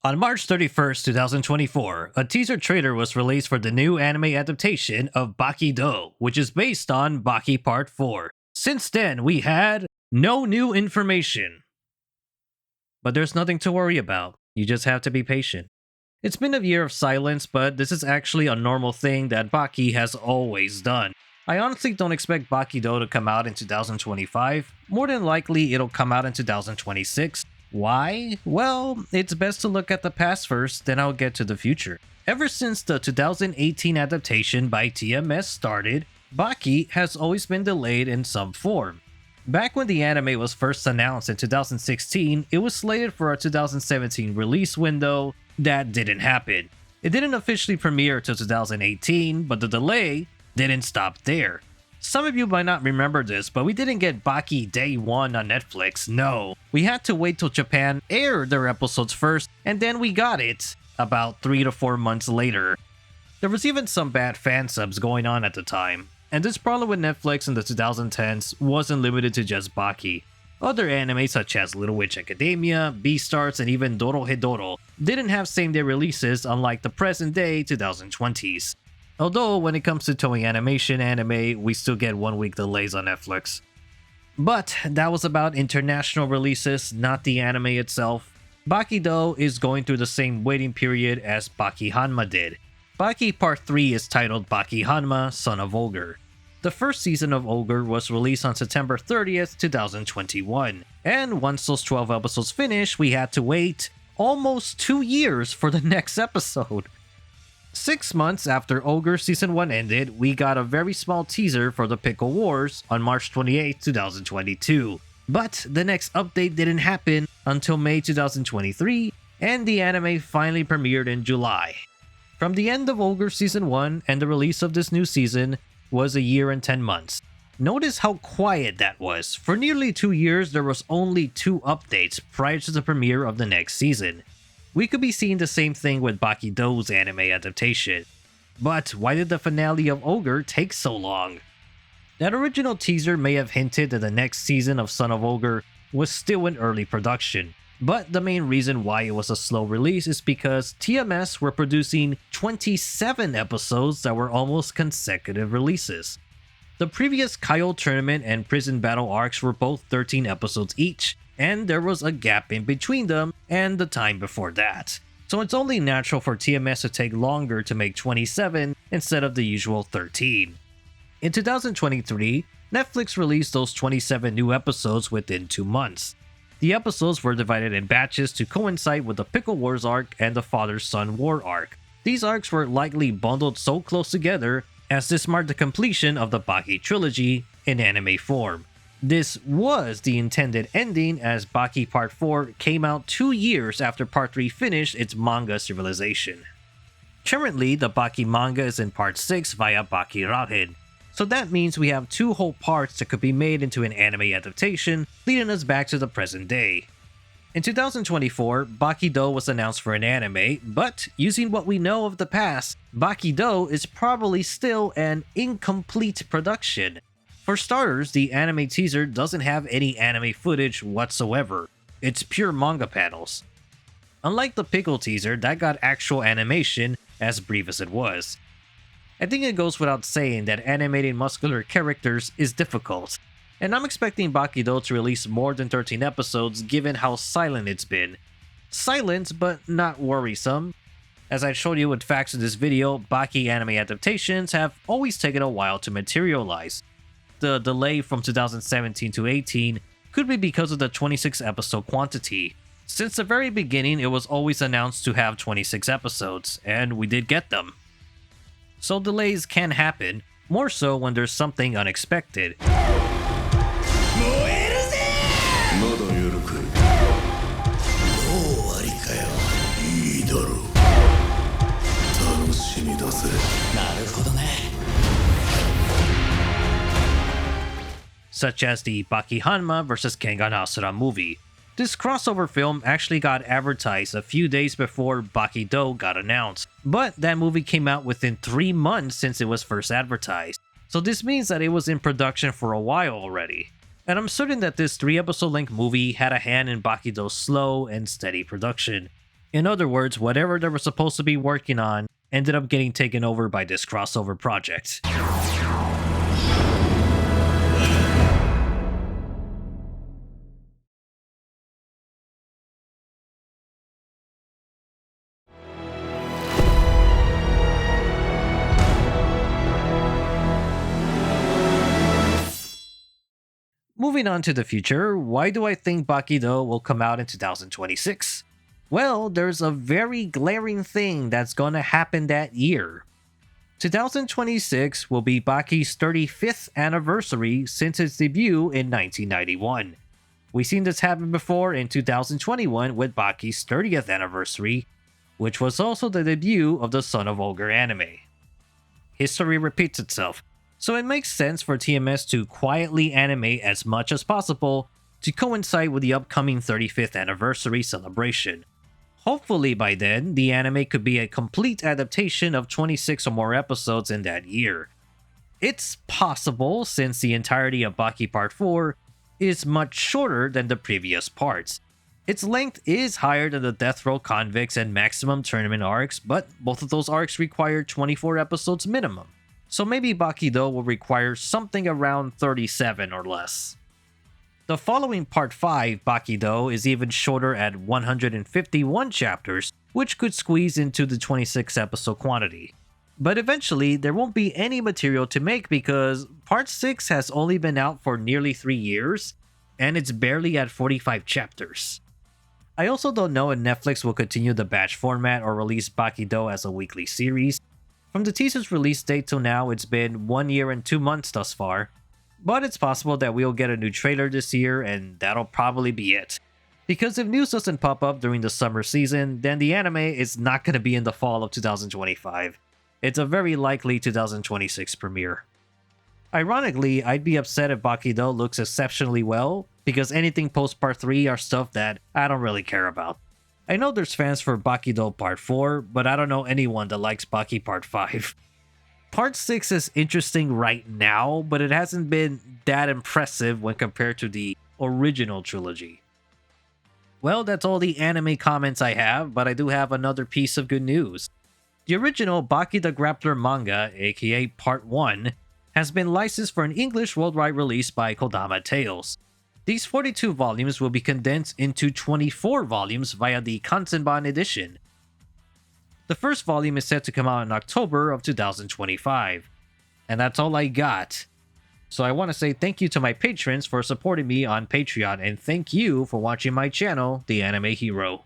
On March 31st, 2024, a teaser trailer was released for the new anime adaptation of Baki-Dou, which is based on Baki Part 4. Since then, we had no new information. But there's nothing to worry about. You just have to be patient. It's been a year of silence, but this is actually a normal thing that Baki has always done. I honestly don't expect Baki-Dou to come out in 2025. More than likely, it'll come out in 2026. Why? Well, it's best to look at the past first, then I'll get to the future. Ever since the 2018 adaptation by TMS started, Baki has always been delayed in some form. Back when the anime was first announced in 2016, it was slated for a 2017 release window. That didn't happen. It didn't officially premiere till 2018, but the delay didn't stop there. Some of you might not remember this, but we didn't get Baki day one on Netflix, no. We had to wait till Japan aired their episodes first, and then we got it about 3 to 4 months later. There was even some bad fan subs going on at the time, and this problem with Netflix in the 2010s wasn't limited to just Baki. Other anime such as Little Witch Academia, Beastars, and even Dorohedoro didn't have same-day releases unlike the present-day 2020s. Although, when it comes to Toei Animation anime, we still get 1 week delays on Netflix. But that was about international releases, not the anime itself. Baki-Dou is going through the same waiting period as Baki Hanma did. Baki Part 3 is titled Baki Hanma, Son of Ogre. The first season of Ogre was released on September 30th, 2021. And once those 12 episodes finished, we had to wait almost 2 years for the next episode. 6 months after Ogre Season 1 ended, we got a very small teaser for the Pickle Wars on March 28, 2022. But the next update didn't happen until May 2023, and the anime finally premiered in July. From the end of Ogre Season 1 and the release of this new season was a year and 10 months. Notice how quiet that was. For nearly 2 years, there was only 2 updates prior to the premiere of the next season. We could be seeing the same thing with Baki-Dou's anime adaptation. But why did the finale of Ogre take so long? That original teaser may have hinted that the next season of Son of Ogre was still in early production. But the main reason why it was a slow release is because TMS were producing 27 episodes that were almost consecutive releases. The previous Kyle Tournament and Prison Battle arcs were both 13 episodes each, and there was a gap in between them and the time before that. So it's only natural for TMS to take longer to make 27 instead of the usual 13. In 2023, Netflix released those 27 new episodes within 2 months. The episodes were divided in batches to coincide with the Pickle Wars arc and the Father-Son War arc. These arcs were likely bundled so close together as this marked the completion of the Baki trilogy in anime form. This was the intended ending as Baki Part 4 came out 2 years after Part 3 finished its manga serialization. Currently, the Baki manga is in Part 6 via Baki Rahen, so that means we have 2 whole parts that could be made into an anime adaptation, leading us back to the present day. In 2024, Baki-Dou was announced for an anime, but using what we know of the past, Baki-Dou is probably still an incomplete production. For starters, the anime teaser doesn't have any anime footage whatsoever. It's pure manga panels. Unlike the Pickle teaser that got actual animation, as brief as it was. I think it goes without saying that animating muscular characters is difficult, and I'm expecting Baki-Dou to release more than 13 episodes given how silent it's been. Silent, but not worrisome. As I showed you with facts in this video, Baki anime adaptations have always taken a while to materialize. The delay from 2017 to 18 could be because of the 26 episode quantity. Since the very beginning, it was always announced to have 26 episodes, and we did get them. So delays can happen, more so when there's something unexpected. Such as the Baki Hanma vs Kengan Ashura movie. This crossover film actually got advertised a few days before Baki-Dou got announced, but that movie came out within 3 months since it was first advertised, so this means that it was in production for a while already. And I'm certain that this 3-episode length movie had a hand in Baki-Dou's slow and steady production. In other words, whatever they were supposed to be working on ended up getting taken over by this crossover project. Moving on to the future, why do I think Baki-Dou will come out in 2026? Well, there's a very glaring thing that's gonna happen that year. 2026 will be Baki's 35th anniversary since its debut in 1991. We've seen this happen before in 2021 with Baki's 30th anniversary, which was also the debut of the Son of Ogre anime. History repeats itself, so it makes sense for TMS to quietly animate as much as possible to coincide with the upcoming 35th anniversary celebration. Hopefully by then, the anime could be a complete adaptation of 26 or more episodes in that year. It's possible since the entirety of Baki Part 4 is much shorter than the previous parts. Its length is higher than the Death Row Convicts and Maximum Tournament arcs, but both of those arcs require 24 episodes minimum. So maybe Baki-Dou will require something around 37 or less. The following Part 5, Baki-Dou, is even shorter at 151 chapters, which could squeeze into the 26 episode quantity. But eventually, there won't be any material to make because Part 6 has only been out for nearly 3 years, and it's barely at 45 chapters. I also don't know if Netflix will continue the batch format or release Baki-Dou as a weekly series. From the teaser's release date till now, it's been 1 year and 2 months thus far. But it's possible that we'll get a new trailer this year, and that'll probably be it. Because if news doesn't pop up during the summer season, then the anime is not going to be in the fall of 2025. It's a very likely 2026 premiere. Ironically, I'd be upset if Baki-Dou looks exceptionally well, because anything post Part 3 are stuff that I don't really care about. I know there's fans for Baki-Dou Part 4, but I don't know anyone that likes Baki Part 5. Part 6 is interesting right now, but it hasn't been that impressive when compared to the original trilogy. Well, that's all the anime comments I have, but I do have another piece of good news. The original Baki the Grappler manga, aka Part 1, has been licensed for an English worldwide release by Kodama Tales. These 42 volumes will be condensed into 24 volumes via the Kanzenban edition. The first volume is set to come out in October of 2025. And that's all I got. So I want to say thank you to my patrons for supporting me on Patreon, and thank you for watching my channel, The Anime Hero.